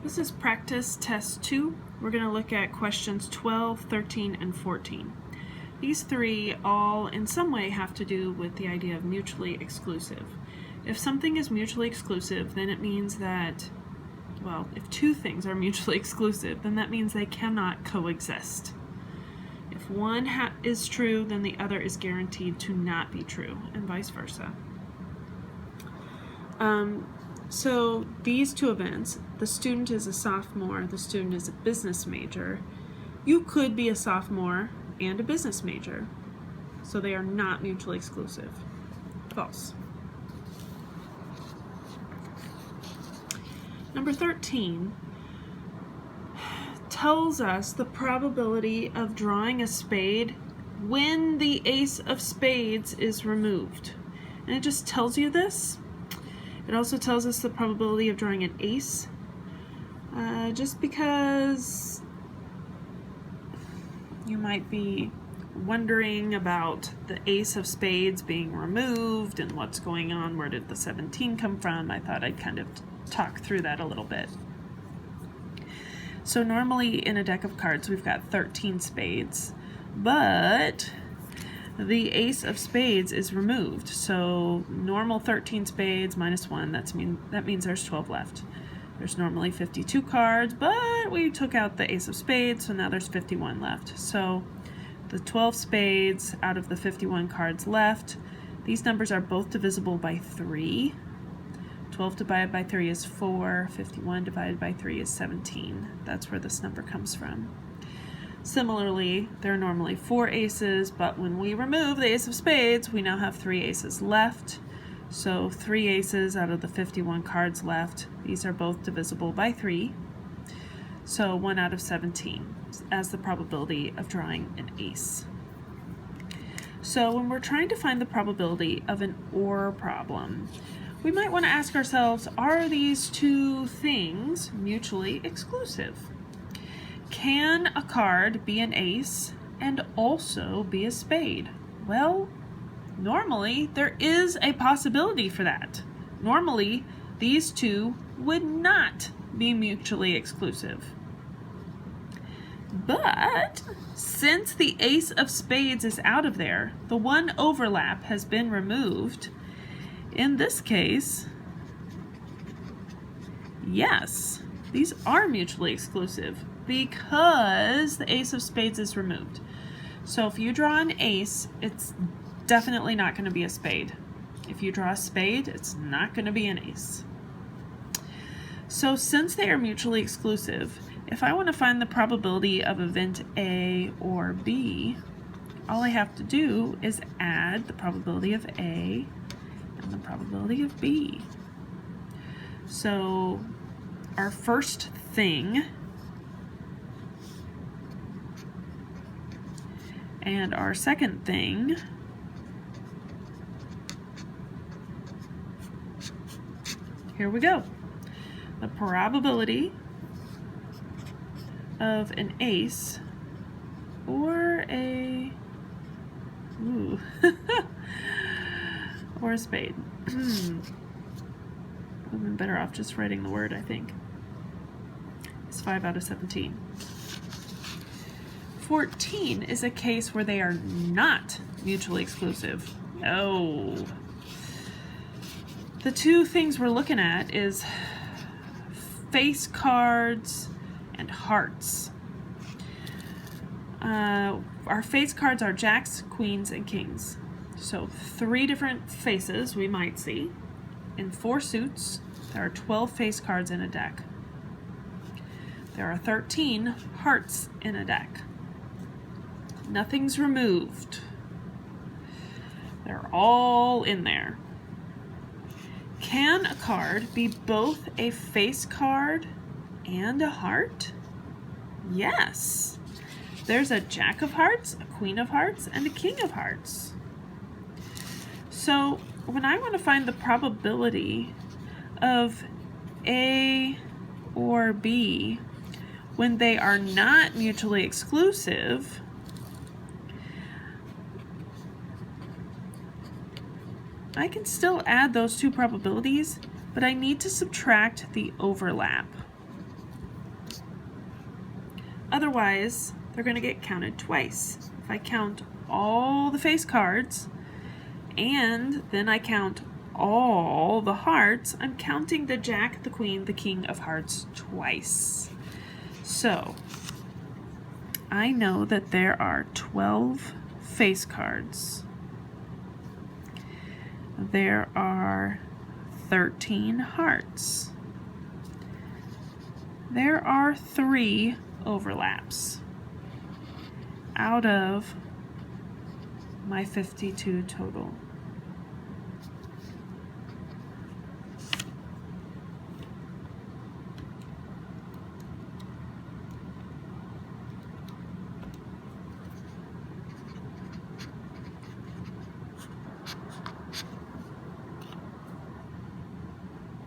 This is practice test 2. We're going to look at questions 12, 13, and 14. These three all in some way have to do with the idea of mutually exclusive. If something is mutually exclusive, then it means that, well, if two things are mutually exclusive, then that means they cannot coexist. If one is true, then the other is guaranteed to not be true, and vice versa. So these two events, the student is a sophomore, the student is a business major. You could be a sophomore and a business major, so they are not mutually exclusive. False. Number 13 tells us the probability of drawing a spade when the ace of spades is removed. And it just tells you this. It also tells us the probability of drawing an ace, just because you might be wondering about the ace of spades being removed and what's going on, where did the 17 come from. I thought I'd kind of talk through that a little bit. So normally in a deck of cards we've got 13 spades, but the ace of spades is removed. So normal 13 spades minus 1, that means there's 12 left. There's normally 52 cards, but we took out the ace of spades, so now there's 51 left. So the 12 spades out of the 51 cards left, these numbers are both divisible by 3. 12 divided by 3 is 4, 51 divided by 3 is 17. That's where this number comes from. Similarly, there are normally 4 aces, but when we remove the ace of spades, we now have 3 aces left. So 3 aces out of the 51 cards left. These are both divisible by 3. So 1 out of 17 as the probability of drawing an ace. So when we're trying to find the probability of an OR problem, we might want to ask ourselves, are these two things mutually exclusive? Can a card be an ace and also be a spade? Well, normally there is a possibility for that. Normally, these two would not be mutually exclusive. But since the ace of spades is out of there, the one overlap has been removed. In this case, yes, these are mutually exclusive because the ace of spades is removed. So if you draw an ace, it's definitely not going to be a spade. If you draw a spade, it's not going to be an ace. So since they are mutually exclusive, if I want to find the probability of event A or B, all I have to do is add the probability of A and the probability of B. So our first thing and our second thing here we go. The probability of an ace or a or a spade. I've been better off just writing the word, I think. It's 5 out of 17. 14 is a case where they are not mutually exclusive. No. The two things we're looking at is face cards and hearts. Our face cards are jacks, queens, and kings. So 3 different faces we might see. In 4 suits, there are 12 face cards in a deck. There are 13 hearts in a deck. Nothing's removed. They're all in there. Can a card be both a face card and a heart? Yes. There's a jack of hearts, a queen of hearts, and a king of hearts. So when I want to find the probability of A or B when they are not mutually exclusive, I can still add those two probabilities, but I need to subtract the overlap. Otherwise, they're going to get counted twice. If I count all the face cards and then I count all the hearts, I'm counting the Jack, the Queen, the King of Hearts twice. So I know that there are 12 face cards. There are 13 hearts. There are 3 overlaps out of my 52 total.